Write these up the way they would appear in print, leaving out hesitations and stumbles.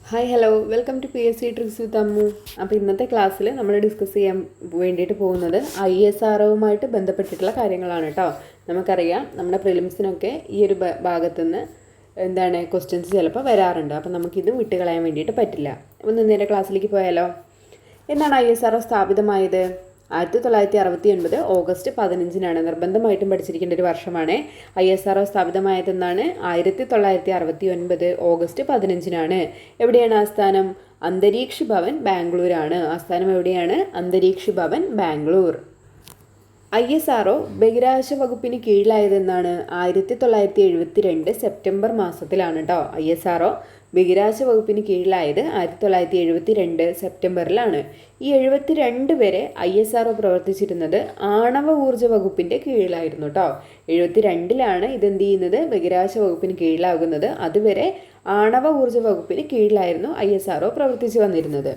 Hi hello welcome to PSC tricks with Ammu. അപ്പോൾ ഇന്നത്തെ ക്ലാസ്സിൽ നമ്മൾ ഡിസ്കസ് ചെയ്യാൻ വേണ്ടിയിട്ട് പോകുന്നത് ISROവുമായിട്ട് ബന്ധപ്പെട്ടിട്ടുള്ള കാര്യങ്ങളാണ് കേട്ടോ. നമുക്കറിയാം നമ്മുടെ പ്രിലിംസിനൊക്കെ ഈ ഒരു ഭാഗത്തുനിന്ന് ക്വസ്റ്റ്യൻസ് ചിലപ്പോൾ വരാറുണ്ട്. അപ്പോൾ നമുക്കിത് വിട്ടുകളയാൻ വേണ്ടിയിട്ട് പറ്റില്ല. അപ്പോൾ നേരെ ക്ലാസ്സിലേക്ക് പോയാലോ. എന്നാണ് ISRO സ്ഥാപിതമായത്? 1969 ഓഗസ്റ്റ് 15 നിർബന്ധമായിട്ടും പഠിച്ചിരിക്കേണ്ട ഒരു വർഷമാണ്. ISRO സ്ഥാപിതമായതെന്നാണ് 1969 August 15. എവിടെയാണ് ആസ്ഥാനം? അന്തരീക്ഷ് ഭവൻ ബാംഗ്ലൂരാണ്. ആസ്ഥാനം എവിടെയാണ്? അന്തരീക്ഷ് ഭവൻ ബാംഗ്ലൂർ. ISRO ബഹിരാകാശ വകുപ്പിന് കീഴിലായതെന്നാണ് 1972 സെപ്റ്റംബർ മാസത്തിലാണ് കേട്ടോ. ISRO ബഹിരാകാശ വകുപ്പിന് കീഴിലായത് 1972 സെപ്റ്റംബറിലാണ്. ഈ 72 വരെ ISRO പ്രവർത്തിച്ചിരുന്നത് ആണവ ഊർജ്ജ വകുപ്പിൻ്റെ കീഴിലായിരുന്നു കേട്ടോ. 72ലാണ് ഇതെന്ത് ചെയ്യുന്നത്? ബഹിരാകാശ വകുപ്പിന് കീഴിലാകുന്നത്. അതുവരെ ആണവ ഊർജ്ജ വകുപ്പിന് കീഴിലായിരുന്നു ISRO പ്രവർത്തിച്ചു വന്നിരുന്നത്.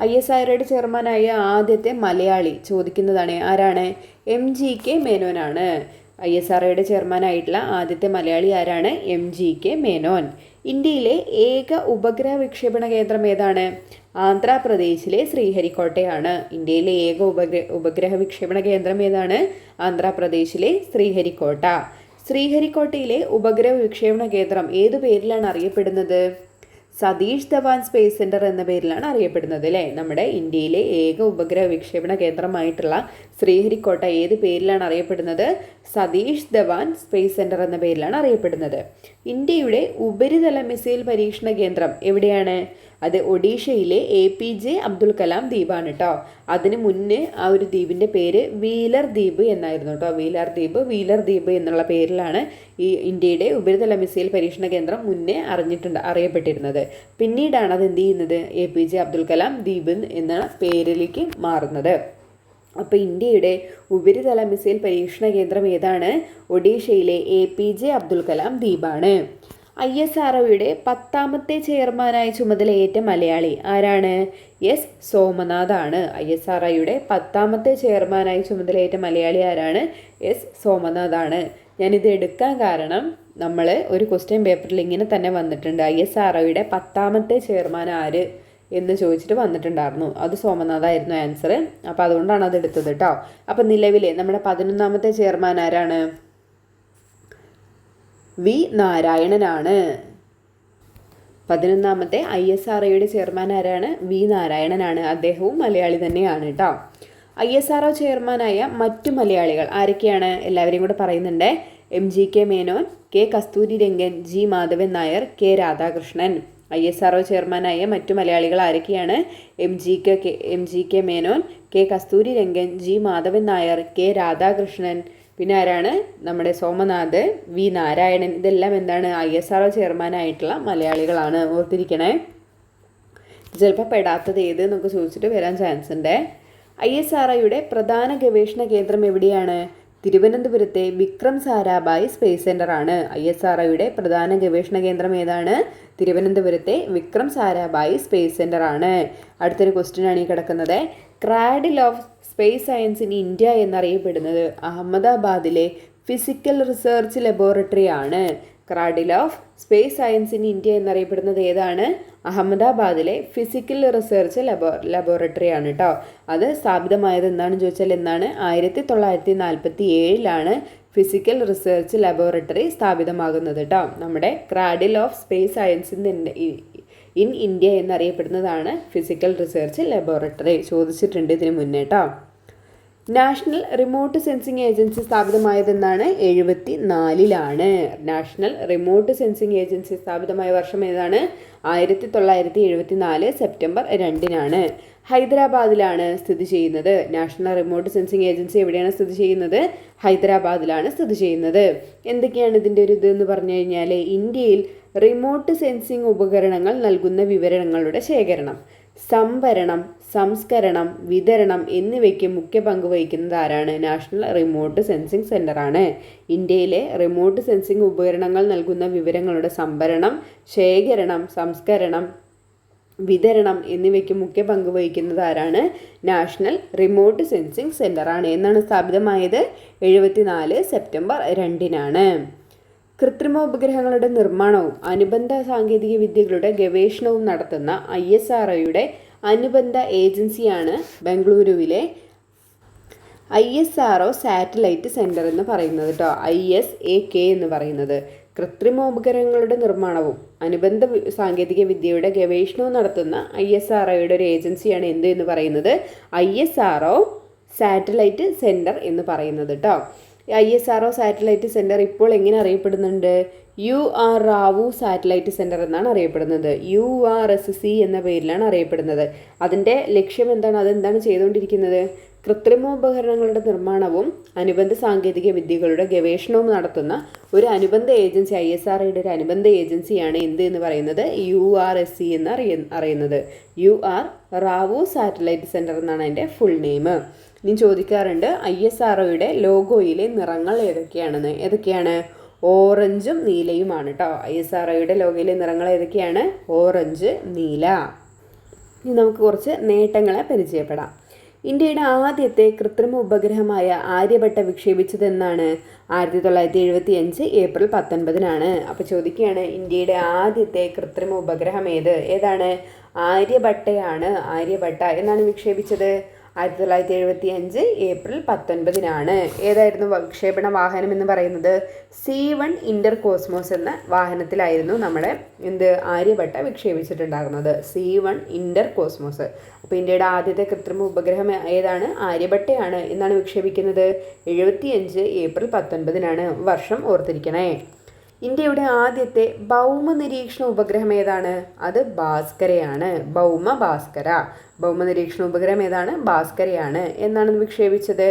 ISROയുടെ ചെയർമാനായ ആദ്യത്തെ മലയാളി ചോദിക്കുന്നതാണ്. ആരാണ്? MGK മേനോനാണ്. ISROയുടെ ചെയർമാനായിട്ടുള്ള ആദ്യത്തെ മലയാളി ആരാണ്? MGK മേനോൻ. ഇന്ത്യയിലെ ഏക ഉപഗ്രഹ വിക്ഷേപണ കേന്ദ്രം ഏതാണ്? ആന്ധ്രാപ്രദേശിലെ ശ്രീഹരിക്കോട്ടയാണ്. ഇന്ത്യയിലെ ഏക ഉപഗ്രഹ വിക്ഷേപണ കേന്ദ്രം ഏതാണ്? ആന്ധ്രാപ്രദേശിലെ ശ്രീഹരിക്കോട്ട. ശ്രീഹരിക്കോട്ടയിലെ ഉപഗ്രഹ വിക്ഷേപണ കേന്ദ്രം ഏതു പേരിലാണ് അറിയപ്പെടുന്നത്? സതീഷ് ധവാൻ സ്പേസ് സെൻറ്റർ എന്ന പേരിലാണ് അറിയപ്പെടുന്നത് അല്ലേ. നമ്മുടെ ഇന്ത്യയിലെ ഏക ഉപഗ്രഹ വിക്ഷേപണ കേന്ദ്രമായിട്ടുള്ള ശ്രീഹരിക്കോട്ട ഏത് പേരിലാണ് അറിയപ്പെടുന്നത്? സതീഷ് ധവാൻ സ്പേസ് സെൻറ്റർ എന്ന പേരിലാണ് അറിയപ്പെടുന്നത്. ഇന്ത്യയുടെ ഉപരിതല മിസൈൽ പരീക്ഷണ കേന്ദ്രം എവിടെയാണ്? അത് ഒഡീഷയിലെ APJ അബ്ദുൽ കലാം ദ്വീപാണ് കേട്ടോ. അതിന് മുന്നേ ആ ഒരു ദ്വീപിൻ്റെ പേര് വീലർ ദ്വീപ് എന്നായിരുന്നു കേട്ടോ. വീലർ ദ്വീപ് എന്നുള്ള പേരിലാണ് ഈ ഇന്ത്യയുടെ ഉപരിതല മിസൈൽ പരീക്ഷണ കേന്ദ്രം മുന്നേ അറിയപ്പെട്ടിരുന്നത്. പിന്നീടാണ് അത് എന്ത് ചെയ്യുന്നത്? APJ അബ്ദുൽ കലാം ദ്വീപ് എന്ന പേരിലേക്ക് മാറുന്നത്. അപ്പോൾ ഇന്ത്യയുടെ ഉപരിതല മിസൈൽ പരീക്ഷണ കേന്ദ്രം ഏതാണ്? ഒഡീഷയിലെ APJ അബ്ദുൽ കലാം ദ്വീപാണ്. ISROയുടെ 10ാമത്തെ ചെയർമാനായി ചുമതലയേറ്റ മലയാളി ആരാണ്? S സോമനാഥ് ആണ്. ISROയുടെ 10ാമത്തെ ചെയർമാനായി ചുമതലയേറ്റ മലയാളി ആരാണ്? S സോമനാഥ് ആണ്. ഞാനിത് എടുക്കാൻ കാരണം നമ്മൾ ഒരു ക്വസ്റ്റ്യൻ പേപ്പറിൽ ഇങ്ങനെ തന്നെ വന്നിട്ടുണ്ട്. ISROയുടെ 10ാമത്തെ ചെയർമാൻ ആര് എന്ന് ചോദിച്ചിട്ട് വന്നിട്ടുണ്ടായിരുന്നു. അത് സോമനാഥായിരുന്നു ആൻസർ. അപ്പോൾ അതുകൊണ്ടാണ് അത് എടുത്തത് കേട്ടോ. അപ്പം നിലവിലെ നമ്മുടെ 11ാമത്തെ ചെയർമാൻ ആരാണ്? V നാരായണനാണ്. 11ാമത്തെ ISROയുടെ ചെയർമാൻ ആരാണ്? V നാരായണനാണ്. അദ്ദേഹവും മലയാളി തന്നെയാണ് കേട്ടോ. ISRO ചെയർമാനായ മറ്റു മലയാളികൾ ആരൊക്കെയാണ്? എല്ലാവരെയും കൂടെ പറയുന്നുണ്ട്. MGK Menon, K Kasturirangan, G Madhavan Nair, K Radhakrishnan. ISRO ചെയർമാനായ മറ്റു മലയാളികൾ ആരൊക്കെയാണ്? MGK Menon, K Kasturirangan, G Madhavan Nair, K Radhakrishnan. പിന്നെ ആരാണ്? നമ്മുടെ സോമനാഥ്, V നാരായണൻ. ഇതെല്ലാം എന്താണ്? ISRO ചെയർമാനായിട്ടുള്ള മലയാളികളാണ്. ഓർത്തിരിക്കണേ. ചിലപ്പോൾ പെടാത്തത് ഏത് എന്നൊക്കെ ചോദിച്ചിട്ട് വരാൻ ചാൻസ് ഉണ്ട്. ISROയുടെ പ്രധാന ഗവേഷണ കേന്ദ്രം എവിടെയാണ്? തിരുവനന്തപുരത്തെ വിക്രം സാരാഭായ് സ്പേസ് സെൻറ്റർ ആണ്. ISROയുടെ പ്രധാന ഗവേഷണ കേന്ദ്രം ഏതാണ്? തിരുവനന്തപുരത്തെ വിക്രം സാരാഭായ് സ്പേസ് സെൻറ്റർ ആണ്. അടുത്തൊരു ക്വസ്റ്റ്യൻ ആണ് ഈ കിടക്കുന്നത്. Cradle of space science in India എന്നറിയപ്പെടുന്നത് അഹമ്മദാബാദിലെ ഫിസിക്കൽ റിസർച്ച് ലബോറട്ടറി ആണ്. Cradle of space science in India എന്നറിയപ്പെടുന്നത് ഏതാണ്? അഹമ്മദാബാദിലെ ഫിസിക്കൽ റിസർച്ച് ലബോറട്ടറി ആണ് കേട്ടോ. അത് സ്ഥാപിതമായത് എന്താണെന്ന് ചോദിച്ചാൽ 1947 ഫിസിക്കൽ റിസർച്ച് ലബോറട്ടറി സ്ഥാപിതമാകുന്നത് കേട്ടോ. നമ്മുടെ cradle of space science in India എന്നറിയപ്പെടുന്നതാണ് ഫിസിക്കൽ റിസർച്ച് ലബോറട്ടറി. ചോദിച്ചിട്ടുണ്ട് ഇതിന് മുന്നേ കേട്ടോ. നാഷണൽ റിമോട്ട് സെൻസിങ് ഏജൻസി സ്ഥാപിതമായതെന്നാണ്? 1974. നാഷണൽ റിമോട്ട് സെൻസിങ് ഏജൻസി സ്ഥാപിതമായ വർഷം ഏതാണ്? 1974 സെപ്റ്റംബർ 2. ഹൈദരാബാദിലാണ് സ്ഥിതി ചെയ്യുന്നത്. നാഷണൽ റിമോട്ട് സെൻസിങ് ഏജൻസി എവിടെയാണ് സ്ഥിതി ചെയ്യുന്നത്? ഹൈദരാബാദിലാണ് സ്ഥിതി ചെയ്യുന്നത്. എന്തൊക്കെയാണ് ഇതിൻ്റെ ഒരു ഇതെന്ന് പറഞ്ഞു കഴിഞ്ഞാൽ, ഇന്ത്യയിൽ റിമോട്ട് സെൻസിങ് ഉപകരണങ്ങൾ നൽകുന്ന വിവരങ്ങളുടെ ശേഖരണം, സംഭരണം, സംസ്കരണം, വിതരണം എന്നിവയ്ക്ക് മുഖ്യ പങ്ക് വഹിക്കുന്നത് ആരാണ്? നാഷണൽ റിമോട്ട് സെൻസിങ് സെൻറ്റർ ആണ്. ഇന്ത്യയിലെ റിമോട്ട് സെൻസിങ് ഉപകരണങ്ങൾ നൽകുന്ന വിവരങ്ങളുടെ സംഭരണം, ശേഖരണം, സംസ്കരണം, വിതരണം എന്നിവയ്ക്ക് മുഖ്യ പങ്ക് വഹിക്കുന്നത് ആരാണ്? നാഷണൽ റിമോട്ട് സെൻസിങ് സെൻറ്റർ ആണ്. എന്നാണ് സ്ഥാപിതമായത്? 1974 സെപ്റ്റംബർ 2. കൃത്രിമ ഉപഗ്രഹങ്ങളുടെ നിർമ്മാണവും അനുബന്ധ സാങ്കേതിക വിദ്യകളുടെ ഗവേഷണവും നടത്തുന്ന ISROയുടെ അനുബന്ധ ഏജൻസിയാണ് ബംഗളൂരുവിലെ ISRO സാറ്റലൈറ്റ് സെൻറ്റർ എന്ന് പറയുന്നത് കേട്ടോ. ISAK എന്ന് പറയുന്നത് കൃത്രിമ ഉപഗ്രഹങ്ങളുടെ നിർമ്മാണവും അനുബന്ധ സാങ്കേതിക വിദ്യയുടെ ഗവേഷണവും നടത്തുന്ന ISROയുടെ ഒരു ഏജൻസിയാണ് എന്ത് എന്ന് പറയുന്നത് ISRO സാറ്റലൈറ്റ് സെൻറ്റർ എന്ന് പറയുന്നത് കേട്ടോ. ISRO സാറ്റലൈറ്റ് സെൻറ്റർ ഇപ്പോൾ എങ്ങനെ അറിയപ്പെടുന്നുണ്ട്? UR റാവു സാറ്റലൈറ്റ് സെൻറ്റർ എന്നാണ് അറിയപ്പെടുന്നത്. URSC എന്ന പേരിലാണ് അറിയപ്പെടുന്നത്. അതിൻ്റെ ലക്ഷ്യം എന്താണ്? അതെന്താണ് ചെയ്തുകൊണ്ടിരിക്കുന്നത്? കൃത്രിമോപകരണങ്ങളുടെ നിർമ്മാണവും അനുബന്ധ സാങ്കേതിക വിദ്യകളുടെ ഗവേഷണവും നടത്തുന്ന ഒരു അനുബന്ധ ഏജൻസി, ISROയുടെ ഒരു അനുബന്ധ ഏജൻസിയാണ് എന്ത് എന്ന് പറയുന്നത് URSC എന്ന് അറിയുന്നത്. UR റാവു സാറ്റലൈറ്റ് സെൻറ്റർ എന്നാണ് അതിൻ്റെ ഫുൾ നെയിം. ഇനി ചോദിക്കാറുണ്ട് ISROയുടെ ലോഗോയിലെ നിറങ്ങൾ ഏതൊക്കെയാണ്? ഓറഞ്ചും നീലയുമാണ് കേട്ടോ. ISROയുടെ ലോഗോയിലെ നിറങ്ങൾ ഏതൊക്കെയാണ്? ഓറഞ്ച്, നീല. ഇനി നമുക്ക് കുറച്ച് നേട്ടങ്ങളെ പരിചയപ്പെടാം. ഇന്ത്യയുടെ ആദ്യത്തെ കൃത്രിമ ഉപഗ്രഹമായ ആര്യഭട്ട വിക്ഷേപിച്ചതെന്നാണ്? 1975 ഏപ്രിൽ 19 അപ്പോൾ ചോദിക്കുകയാണ് ഇന്ത്യയുടെ ആദ്യത്തെ കൃത്രിമ ഉപഗ്രഹം ഏതാണ്? ആര്യഭട്ടയാണ്. ആര്യഭട്ട എന്നാണ് വിക്ഷേപിച്ചത്? 1975 ഏപ്രിൽ 19 ഏതായിരുന്നു വിക്ഷേപണ വാഹനം എന്ന് പറയുന്നത്? C1 ഇന്റർ കോസ്മോസ് എന്ന വാഹനത്തിലായിരുന്നു നമ്മുടെ ആര്യഭട്ട വിക്ഷേപിച്ചിട്ടുണ്ടാകുന്നത്. C1 Inter cosmos. അപ്പോൾ ഇന്ത്യയുടെ ആദ്യത്തെ കൃത്രിമ ഉപഗ്രഹം ഏതാണ്? ആര്യഭട്ടയാണ്. എന്നാണ് വിക്ഷേപിക്കുന്നത്? 75 ഏപ്രിൽ 19 വർഷം ഓർത്തിരിക്കണേ. ഇന്ത്യയുടെ ആദ്യത്തെ ഭൗമ നിരീക്ഷണ ഉപഗ്രഹം ഏതാണ്? അത് ഭാസ്കരയാണ്. ഭൗമ നിരീക്ഷണ ഉപഗ്രഹം ഏതാണ്? ഭാസ്കരയാണ്. എന്നാണ് വിക്ഷേപിച്ചത്?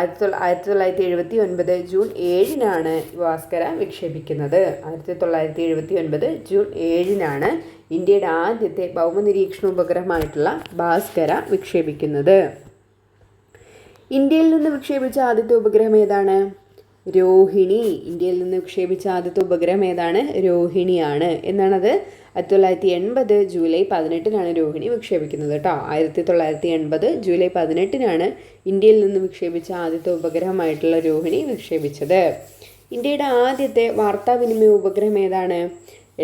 1979 ജൂൺ 7 ഭാസ്കര വിക്ഷേപിക്കുന്നത്. 1979 ജൂൺ 7 ഇന്ത്യയുടെ ആദ്യത്തെ ഭൗമ നിരീക്ഷണ ഉപഗ്രഹമായിട്ടുള്ള ഭാസ്കര വിക്ഷേപിക്കുന്നത്. ഇന്ത്യയിൽ നിന്ന് വിക്ഷേപിച്ച ആദ്യത്തെ ഉപഗ്രഹം ഏതാണ്? രോഹിണി. ഇന്ത്യയിൽ നിന്ന് വിക്ഷേപിച്ച ആദ്യത്തെ ഉപഗ്രഹം ഏതാണ്? രോഹിണിയാണ്. എന്നാണത്? 1980 ജൂലൈ 18 രോഹിണി വിക്ഷേപിക്കുന്നത് കേട്ടോ. 1980 ജൂലൈ 18 ഇന്ത്യയിൽ നിന്ന് വിക്ഷേപിച്ച ആദ്യത്തെ ഉപഗ്രഹമായിട്ടുള്ള രോഹിണി വിക്ഷേപിച്ചത്. ഇന്ത്യയുടെ ആദ്യത്തെ വാർത്താവിനിമയ ഉപഗ്രഹം ഏതാണ്?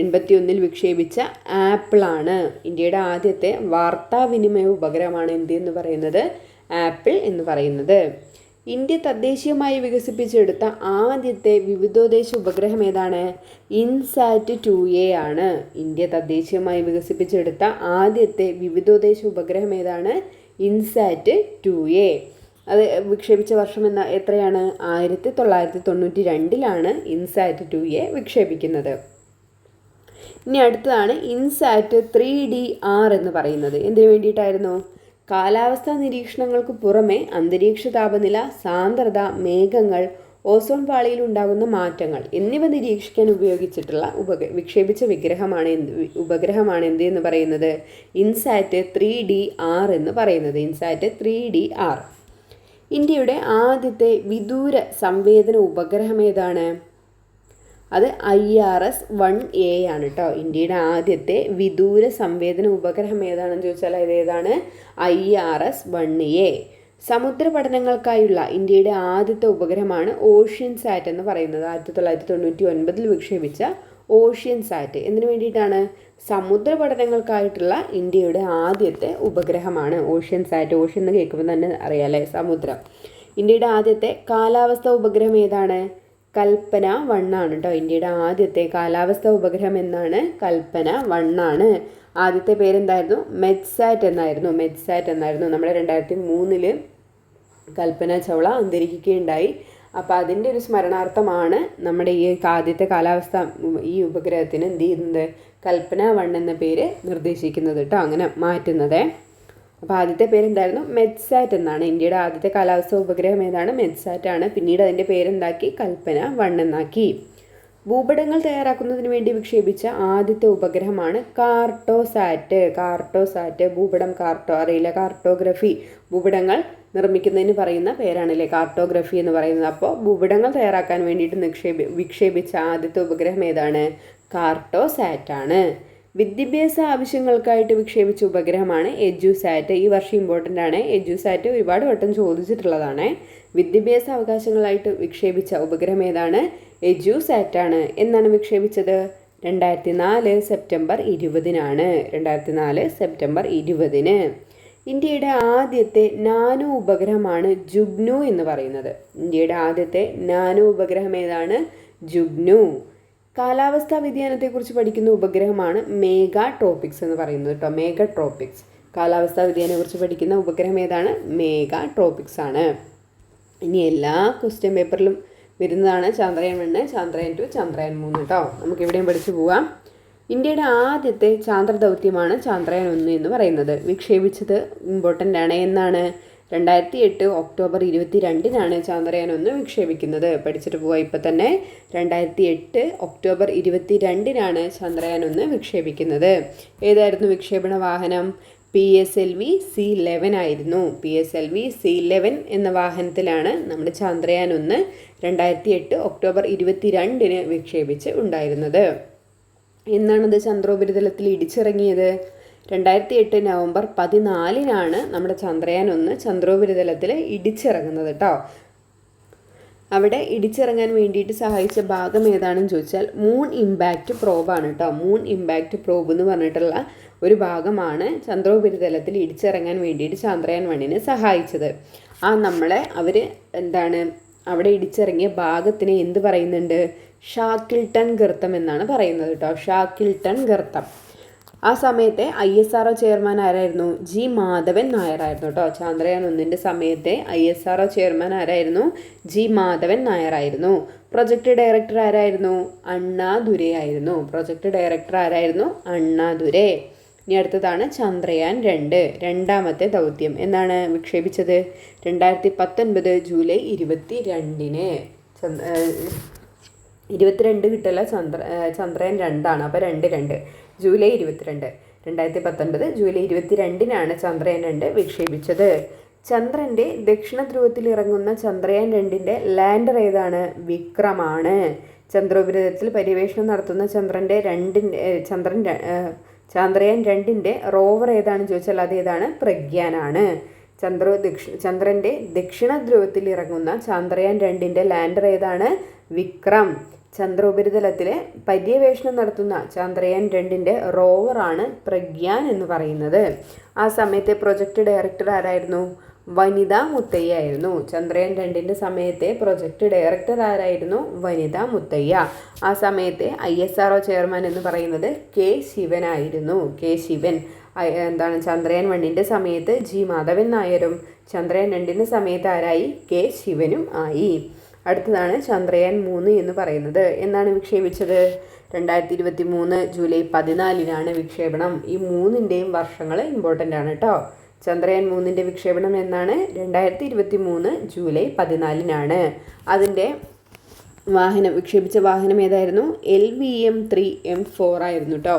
81 വിക്ഷേപിച്ച ആപ്പിളാണ്. ഇന്ത്യയുടെ ആദ്യത്തെ വാർത്താവിനിമയ ഉപഗ്രഹമാണ് എന്ത് എന്ന് പറയുന്നത്? ആപ്പിൾ എന്ന് പറയുന്നത്. ഇന്ത്യ തദ്ദേശീയമായി വികസിപ്പിച്ചെടുത്ത ആദ്യത്തെ വിവിധോദ്ദേശ ഉപഗ്രഹം ഏതാണ്? ഇൻസാറ്റ് 2A ആണ്. ഇന്ത്യ തദ്ദേശീയമായി വികസിപ്പിച്ചെടുത്ത ആദ്യത്തെ വിവിധോദ്ദേശ ഉപഗ്രഹം ഏതാണ്? ഇൻസാറ്റ് 2A. അത് വിക്ഷേപിച്ച വർഷം എത്രയാണ്? 1992 ഇൻസാറ്റ് 2A വിക്ഷേപിക്കുന്നത്. ഇനി അടുത്തതാണ് ഇൻസാറ്റ് 3DR എന്ന് പറയുന്നത്. എന്തിനു വേണ്ടിയിട്ടായിരുന്നു? കാലാവസ്ഥാ നിരീക്ഷണങ്ങൾക്ക് പുറമെ അന്തരീക്ഷ താപനില, സാന്ദ്രത, മേഘങ്ങൾ, ഓസോൺ പാളിയിൽ ഉണ്ടാകുന്ന മാറ്റങ്ങൾ എന്നിവ നിരീക്ഷിക്കാൻ ഉപയോഗിച്ചിട്ടുള്ള വിക്ഷേപിച്ച ഉപഗ്രഹമാണ് എന്ത് എന്ന് പറയുന്നത്? ഇൻസാറ്റ് 3DR എന്ന് പറയുന്നത്. ഇൻസാറ്റ് 3DR. ഇന്ത്യയുടെ ആദ്യത്തെ വിദൂര സംവേദന ഉപഗ്രഹം ഏതാണ്? അത് IRS-1A ആണ് കേട്ടോ. ഇന്ത്യയുടെ ആദ്യത്തെ വിദൂര സംവേദന ഉപഗ്രഹം ഏതാണെന്ന് ചോദിച്ചാൽ ഏതാണ്? IRS-1A. സമുദ്ര പഠനങ്ങൾക്കായുള്ള ഇന്ത്യയുടെ ആദ്യത്തെ ഉപഗ്രഹമാണ് ഓഷ്യൻ സാറ്റ് എന്ന് പറയുന്നത്. 1999 വിക്ഷേപിച്ച ഓഷ്യൻ സാറ്റ് എന്തിനു വേണ്ടിയിട്ടാണ്? സമുദ്ര പഠനങ്ങൾക്കായിട്ടുള്ള ഇന്ത്യയുടെ ആദ്യത്തെ ഉപഗ്രഹമാണ് ഓഷ്യൻ സാറ്റ്. ഓഷ്യൻ എന്ന് കേൾക്കുമ്പോൾ തന്നെ അറിയാമല്ലേ, സമുദ്രം. ഇന്ത്യയുടെ ആദ്യത്തെ കാലാവസ്ഥാ ഉപഗ്രഹം ഏതാണ്? കൽപ്പന 1 ആണ് കേട്ടോ. ഇന്ത്യയുടെ ആദ്യത്തെ കാലാവസ്ഥാ ഉപഗ്രഹം എന്നാണ്? കൽപ്പന 1 ആദ്യത്തെ പേരെന്തായിരുന്നു? മെറ്റ്സാറ്റ് എന്നായിരുന്നു. നമ്മുടെ 2003 കൽപ്പന ചൗള അന്തരിക്കുകയുണ്ടായി. അപ്പോൾ അതിൻ്റെ ഒരു സ്മരണാർത്ഥമാണ് നമ്മുടെ ഈ ആദ്യത്തെ ഈ ഉപഗ്രഹത്തിന് എന്ത് ചെയ്യുന്നത്? കൽപ്പന 1 എന്ന പേര് നിർദ്ദേശിക്കുന്നത് കേട്ടോ, അങ്ങനെ മാറ്റുന്നത്. അപ്പോൾ ആദ്യത്തെ പേരെന്തായിരുന്നു? മെറ്റ്സാറ്റ് എന്നാണ്. ഇന്ത്യയുടെ ആദ്യത്തെ കാലാവസ്ഥാ ഉപഗ്രഹം ഏതാണ്? മെറ്റ്സാറ്റ് ആണ്. പിന്നീട് അതിൻ്റെ പേരെന്താക്കി? കൽപ്പന 1 എന്നാക്കി. ഭൂപടങ്ങൾ തയ്യാറാക്കുന്നതിന് വേണ്ടി വിക്ഷേപിച്ച ആദ്യത്തെ ഉപഗ്രഹമാണ് കാർട്ടോസാറ്റ്. ഭൂപടം അറിയില്ല, കാർട്ടോഗ്രഫി. ഭൂപടങ്ങൾ നിർമ്മിക്കുന്നതിന് പറയുന്ന പേരാണല്ലേ കാർട്ടോഗ്രഫി എന്ന് പറയുന്നത്. അപ്പോൾ ഭൂപടങ്ങൾ തയ്യാറാക്കാൻ വേണ്ടിയിട്ട് വിക്ഷേപിച്ച ആദ്യത്തെ ഉപഗ്രഹം ഏതാണ്? കാർട്ടോസാറ്റ് ആണ്. വിദ്യാഭ്യാസ ആവശ്യങ്ങൾക്കായിട്ട് വിക്ഷേപിച്ച ഉപഗ്രഹമാണ് എഡ്യൂസാറ്റ്. ഈ വർഷം ഇമ്പോർട്ടൻ്റ് ആണ്. എഡ്യൂസാറ്റ് ഒരുപാട് വട്ടം ചോദിച്ചിട്ടുള്ളതാണ്. വിദ്യാഭ്യാസ അവകാശങ്ങളായിട്ട് വിക്ഷേപിച്ച ഉപഗ്രഹം ഏതാണ്? എജുസാറ്റ് ആണ്. എന്നാണ് വിക്ഷേപിച്ചത്? 2004 സെപ്റ്റംബർ 20-നാണ്. 2004 സെപ്റ്റംബർ 20-ന്. ഇന്ത്യയുടെ ആദ്യത്തെ നാനോ ഉപഗ്രഹമാണ് ജുഗ്നു എന്ന് പറയുന്നത്. ഇന്ത്യയുടെ ആദ്യത്തെ നാനോ ഉപഗ്രഹം ഏതാണ്? ജുഗ്നു. കാലാവസ്ഥാ വ്യതിയാനത്തെക്കുറിച്ച് പഠിക്കുന്ന ഉപഗ്രഹമാണ് മേഗാട്രോപിക്സ് എന്ന് പറയുന്നത് കേട്ടോ. മേഗാട്രോപിക്സ്. കാലാവസ്ഥാ വ്യതിയാനത്തെക്കുറിച്ച് പഠിക്കുന്ന ഉപഗ്രഹം ഏതാണ്? മേഗാട്രോപിക്സ് ആണ്. ഇനി എല്ലാ ക്വസ്റ്റ്യൻ പേപ്പറിലും വരുന്നതാണ് ചന്ദ്രയാൻ 1, ചന്ദ്രയാൻ 2, ചന്ദ്രയാൻ 3 കേട്ടോ. നമുക്കിവിടെയും പഠിച്ചു പോവാം. ഇന്ത്യയുടെ ആദ്യത്തെ ചാന്ദ്രദൗത്യമാണ് ചന്ദ്രയാൻ 1 എന്ന് പറയുന്നത്. വിക്ഷേപിച്ചത് ഇമ്പോർട്ടൻ്റ് ആണ്. എന്നാണ്? 2008 ഒക്ടോബർ 22-നാണ് ചന്ദ്രയാൻ 1 വിക്ഷേപിക്കുന്നത്. പഠിച്ചിട്ട് പോവാം ഇപ്പം തന്നെ. 2008 ഒക്ടോബർ 22-നാണ് ചന്ദ്രയാൻ 1 വിക്ഷേപിക്കുന്നത്. ഏതായിരുന്നു വിക്ഷേപണ വാഹനം? PSLV C11 ആയിരുന്നു. PSLV C11 എന്ന വാഹനത്തിലാണ് നമ്മുടെ ചന്ദ്രയാൻ 1 2008 ഒക്ടോബർ 22-ന് വിക്ഷേപിച്ച് ഉണ്ടായിരുന്നത്. എന്നാണത് ചന്ദ്രോപരിതലത്തിൽ ഇടിച്ചിറങ്ങിയത്? 2008 നവംബർ 14-നാണ് നമ്മുടെ ചന്ദ്രയാൻ 1 ചന്ദ്രോപരിതലത്തിൽ ഇടിച്ചിറങ്ങുന്നത് കേട്ടോ. അവിടെ ഇടിച്ചിറങ്ങാൻ വേണ്ടിയിട്ട് സഹായിച്ച ഭാഗം ഏതാണെന്ന് ചോദിച്ചാൽ മൂൺ ഇമ്പാക്റ്റ് പ്രോബാണ് കേട്ടോ. മൂൺ ഇമ്പാക്റ്റ് പ്രോബ് എന്ന് പറഞ്ഞിട്ടുള്ള ഒരു ഭാഗമാണ് ചന്ദ്രോപരിതലത്തിൽ ഇടിച്ചിറങ്ങാൻ വേണ്ടിയിട്ട് ചന്ദ്രയാൻ 1-നെ സഹായിച്ചത്. അവർ അവിടെ ഇടിച്ചിറങ്ങിയ ഭാഗത്തിന് എന്ത് പറയുന്നുണ്ട്? ഷാക്കിൾട്ടൺ ഗർത്തം എന്നാണ് പറയുന്നത് കേട്ടോ. ഷാക്കിൾട്ടൺ ഗർത്തം. ആ സമയത്തെ ISRO ചെയർമാൻ ആരായിരുന്നു? G. മാധവൻ നായരായിരുന്നു കേട്ടോ. ചന്ദ്രയാൻ 1-ന്റെ സമയത്തെ ISRO ചെയർമാൻ ആരായിരുന്നു? G. മാധവൻ നായരായിരുന്നു. പ്രൊജക്ട് ഡയറക്ടർ ആരായിരുന്നു? അണ്ണാദുരൈ ആയിരുന്നു. പ്രൊജക്ട് ഡയറക്ടർ ആരായിരുന്നു? അണ്ണാദുരൈ. ഇനി അടുത്തതാണ് ചന്ദ്രയാൻ 2, രണ്ടാമത്തെ ദൗത്യം. എന്നാണ് വിക്ഷേപിച്ചത്? 2019 ജൂലൈ 22-ന്. 22 കിട്ടല, ചന്ദ്രയാൻ 2 അപ്പോൾ 2 ജൂലൈ 22. 2019 ജൂലൈ 22-നാണ് ചന്ദ്രയാൻ 2 വിക്ഷേപിച്ചത്. ചന്ദ്രൻ്റെ ദക്ഷിണ ധ്രുവത്തിൽ ഇറങ്ങുന്ന ചന്ദ്രയാൻ 2-ന്റെ ലാൻഡർ ഏതാണ്? വിക്രമാണ്. ചന്ദ്രോപരിതലത്തിൽ പര്യവേഷണം നടത്തുന്ന ചന്ദ്രയാൻ 2-ന്റെ റോവർ ഏതാണെന്ന് ചോദിച്ചാൽ അതേതാണ്? പ്രഗ്യാനാണ്. ചന്ദ്രൻ്റെ ദക്ഷിണ ധ്രുവത്തിൽ ഇറങ്ങുന്ന ചന്ദ്രയാൻ 2-ന്റെ ലാൻഡർ ഏതാണ്? വിക്രം. ചന്ദ്രോപരിതലത്തിൽ പര്യവേഷണം നടത്തുന്ന ചന്ദ്രയാൻ 2-ന്റെ റോവറാണ് പ്രഗ്യാൻ എന്ന് പറയുന്നത്. ആ സമയത്തെ പ്രൊജക്ട് ഡയറക്ടർ ആരായിരുന്നു? വനിത മുത്തയ്യ ആയിരുന്നു. ചന്ദ്രയാൻ 2-ന്റെ സമയത്തെ പ്രൊജക്ട് ഡയറക്ടർ ആരായിരുന്നു? വനിത മുത്തയ്യ. ആ സമയത്തെ ISRO ചെയർമാൻ എന്ന് പറയുന്നത് K. ശിവൻ ആയിരുന്നു. K. ശിവൻ. ചന്ദ്രയാൻ 1-ന്റെ സമയത്ത് G. മാധവൻ നായരും ചന്ദ്രയാൻ 2-ന്റെ സമയത്ത് ആരായി? K. ശിവനും ആയി. അടുത്തതാണ് ചന്ദ്രയാൻ 3 എന്ന് പറയുന്നത്. എന്നാണ് വിക്ഷേപിച്ചത്? 2023 ജൂലൈ 14-നാണ് വിക്ഷേപണം. ഈ 3-ന്റെയും വർഷങ്ങൾ ഇമ്പോർട്ടൻ്റ് ആണ് കേട്ടോ. ചന്ദ്രയാൻ 3-ന്റെ വിക്ഷേപണം എന്നാണ്? 2023 ജൂലൈ 14-നാണ്. അതിൻ്റെ വിക്ഷേപിച്ച വാഹനം ഏതായിരുന്നു? LVM-3M4 ആയിരുന്നു കേട്ടോ.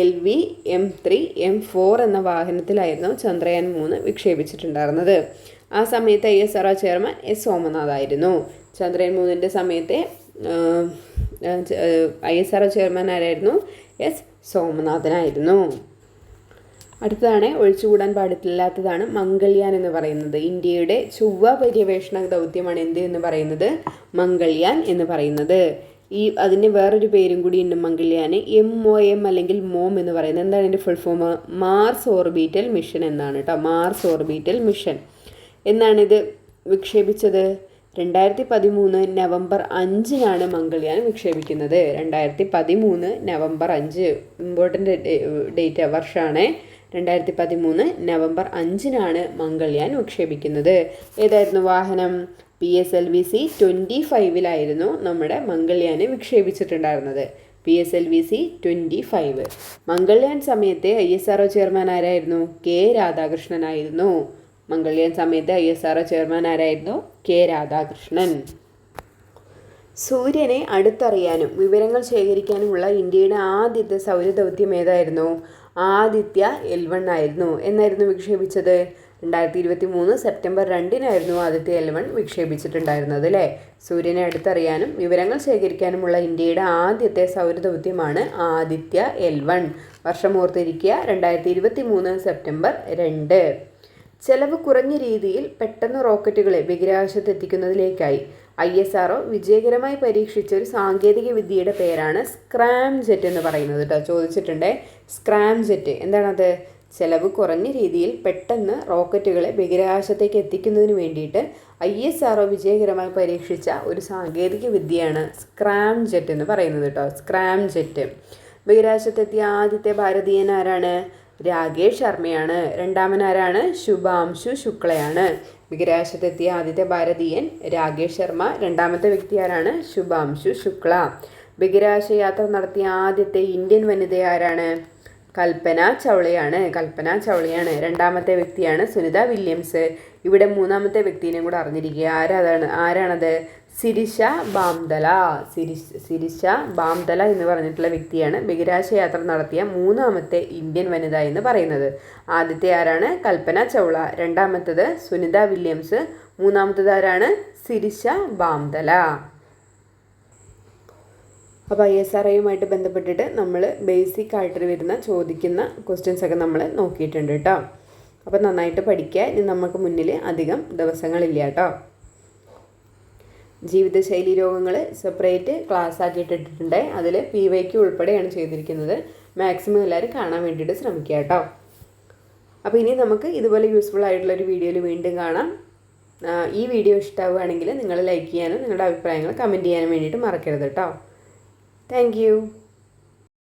LVM-3M4 എന്ന വാഹനത്തിലായിരുന്നു ചന്ദ്രയാൻ 3 വിക്ഷേപിച്ചിട്ടുണ്ടായിരുന്നത്. ആ സമയത്ത് ISRO ചെയർമാൻ S. സോമനാഥ് ആയിരുന്നു. ചന്ദ്രയാൻ 3-ന്റെ സമയത്തെ ISRO ചെയർമാൻ ആരായിരുന്നു? S. സോമനാഥനായിരുന്നു. അടുത്തതാണ് ഒഴിച്ചുകൂടാൻ പാടില്ലാത്തതാണ് മംഗൾയാൻ എന്ന് പറയുന്നത്. ഇന്ത്യയുടെ ചൊവ്വ പര്യവേഷണ ദൗത്യമാണ് എന്ത് എന്ന് പറയുന്നത്? മംഗൾയാൻ എന്ന് പറയുന്നത്. അതിന് വേറൊരു പേരും കൂടി ഉണ്ട് മംഗൾയാന്. MOM അല്ലെങ്കിൽ MOM എന്ന് പറയുന്നത്. എന്താണ് ഇതിൻ്റെ full form? Mars orbital mission എന്നാണ് കേട്ടോ. Mars orbital mission. എന്നാണിത് വിക്ഷേപിച്ചത്? 2013 നവംബർ 5-നാണ് മംഗൾയാൻ വിക്ഷേപിക്കുന്നത്. 2013 നവംബർ 5 ഇമ്പോർട്ടൻ്റ് ഡേറ്റ് വർഷമാണ്. 2013 നവംബർ 5-നാണ് മംഗൾയാൻ വിക്ഷേപിക്കുന്നത്. ഏതായിരുന്നു വാഹനം? PSLV C-25 നമ്മുടെ മംഗൾയാൻ വിക്ഷേപിച്ചിട്ടുണ്ടായിരുന്നത്. PSLV C-25. മംഗൾയാൻ സമയത്തെ ISRO ചെയർമാൻ ആരായിരുന്നു? K. രാധാകൃഷ്ണനായിരുന്നു. മംഗൾയാൻ സമയത്ത് ISRO ചെയർമാൻ ആരായിരുന്നു? K. രാധാകൃഷ്ണൻ. സൂര്യനെ അടുത്തറിയാനും വിവരങ്ങൾ ശേഖരിക്കാനുമുള്ള ഇന്ത്യയുടെ ആദ്യത്തെ സൗരദൗത്യം ഏതായിരുന്നു? ആദിത്യ L1 ആയിരുന്നു. എന്നായിരുന്നു വിക്ഷേപിച്ചത്? 2023 സെപ്റ്റംബർ 2-നായിരുന്നു ആദിത്യ L1 വിക്ഷേപിച്ചിട്ടുണ്ടായിരുന്നത് അല്ലേ. സൂര്യനെ അടുത്തറിയാനും വിവരങ്ങൾ ശേഖരിക്കാനുമുള്ള ഇന്ത്യയുടെ ആദ്യത്തെ സൗരദൗത്യമാണ് ആദിത്യ L1. വർഷം ഓർത്തിരിക്കുക, 2023 സെപ്റ്റംബർ 2. ചെലവ് കുറഞ്ഞ രീതിയിൽ പെട്ടെന്ന് റോക്കറ്റുകളെ ബഹിരാകാശത്ത് എത്തിക്കുന്നതിലേക്കായി ISRO വിജയകരമായി പരീക്ഷിച്ച ഒരു സാങ്കേതിക വിദ്യയുടെ പേരാണ് സ്ക്രാം ജെറ്റ് എന്ന് പറയുന്നത് കേട്ടോ. ചോദിച്ചിട്ടുണ്ട്. സ്ക്രാം ജെറ്റ് എന്താണത്? ചെലവ് കുറഞ്ഞ രീതിയിൽ പെട്ടെന്ന് റോക്കറ്റുകളെ ബഹിരാകാശത്തേക്ക് എത്തിക്കുന്നതിന് വേണ്ടിയിട്ട് ISRO വിജയകരമായി പരീക്ഷിച്ച ഒരു സാങ്കേതിക വിദ്യയാണ് സ്ക്രാം ജെറ്റ് എന്ന് പറയുന്നത് കേട്ടോ. Scram jet. ബഹിരാകാശത്തെത്തിയ ആദ്യത്തെ ഭാരതീയൻ ആരാണ്? രാകേഷ് ശർമ്മയാണ്. രണ്ടാമനാരാണ്? ശുഭാംശു ശുക്ലയാണ്. ബഹിരാകാശത്തെത്തിയ ആദ്യത്തെ ഭാരതീയൻ രാകേഷ് ശർമ്മ. രണ്ടാമത്തെ വ്യക്തി ആരാണ്? ശുഭാംശു ശുക്ല. ബഹിരാകാശ യാത്ര നടത്തിയ ആദ്യത്തെ ഇന്ത്യൻ വനിത ആരാണ്? കൽപ്പന ചൗളയാണ്. രണ്ടാമത്തെ വ്യക്തിയാണ് സുനിത വില്യംസ്. ഇവിടെ മൂന്നാമത്തെ വ്യക്തിനെയും കൂടെ അറിഞ്ഞിരിക്കുക. ആരാണത്? സിരിഷ ബാംദല എന്ന് പറഞ്ഞിട്ടുള്ള വ്യക്തിയാണ് ബഹിരാകാശ യാത്ര നടത്തിയ മൂന്നാമത്തെ ഇന്ത്യൻ വനിത എന്ന് പറയുന്നത്. ആദ്യത്തെ ആരാണ്? കൽപ്പന ചൗള. രണ്ടാമത്തേത് സുനിത വില്യംസ്. മൂന്നാമത്തേത് ആരാണ്? സിരിഷ ബാംദല. അപ്പോൾ ISROയുമായിട്ട് ബന്ധപ്പെട്ടിട്ട് നമ്മൾ ബേസിക് ആയിട്ട് വരുന്ന ചോദിക്കുന്ന ക്വസ്റ്റ്യൻസ് ഒക്കെ നമ്മൾ നോക്കിയിട്ടുണ്ട് കേട്ടോ. അപ്പോൾ നന്നായിട്ട് പഠിക്കുക. ഇനി നമുക്ക് മുന്നിൽ അധികം ദിവസങ്ങളില്ല കേട്ടോ. ജീവിതശൈലി രോഗങ്ങൾ സെപ്പറേറ്റ് ക്ലാസ് ആക്കിയിട്ടിട്ടുണ്ട്. അതിൽ PYQ ഉൾപ്പെടെയാണ് ചെയ്തിരിക്കുന്നത്. മാക്സിമം എല്ലാവരും കാണാൻ വേണ്ടിയിട്ട് ശ്രമിക്കുക കേട്ടോ. അപ്പോൾ ഇനി നമുക്ക് ഇതുപോലെ യൂസ്ഫുൾ ആയിട്ടുള്ളൊരു വീഡിയോയിൽ വീണ്ടും കാണാം. ഈ വീഡിയോ ഇഷ്ടമാവുകയാണെങ്കിൽ നിങ്ങൾ ലൈക്ക് ചെയ്യാനും നിങ്ങളുടെ അഭിപ്രായങ്ങൾ കമൻറ്റ് ചെയ്യാനും വേണ്ടിയിട്ട് മറക്കരുത് കേട്ടോ. Thank you.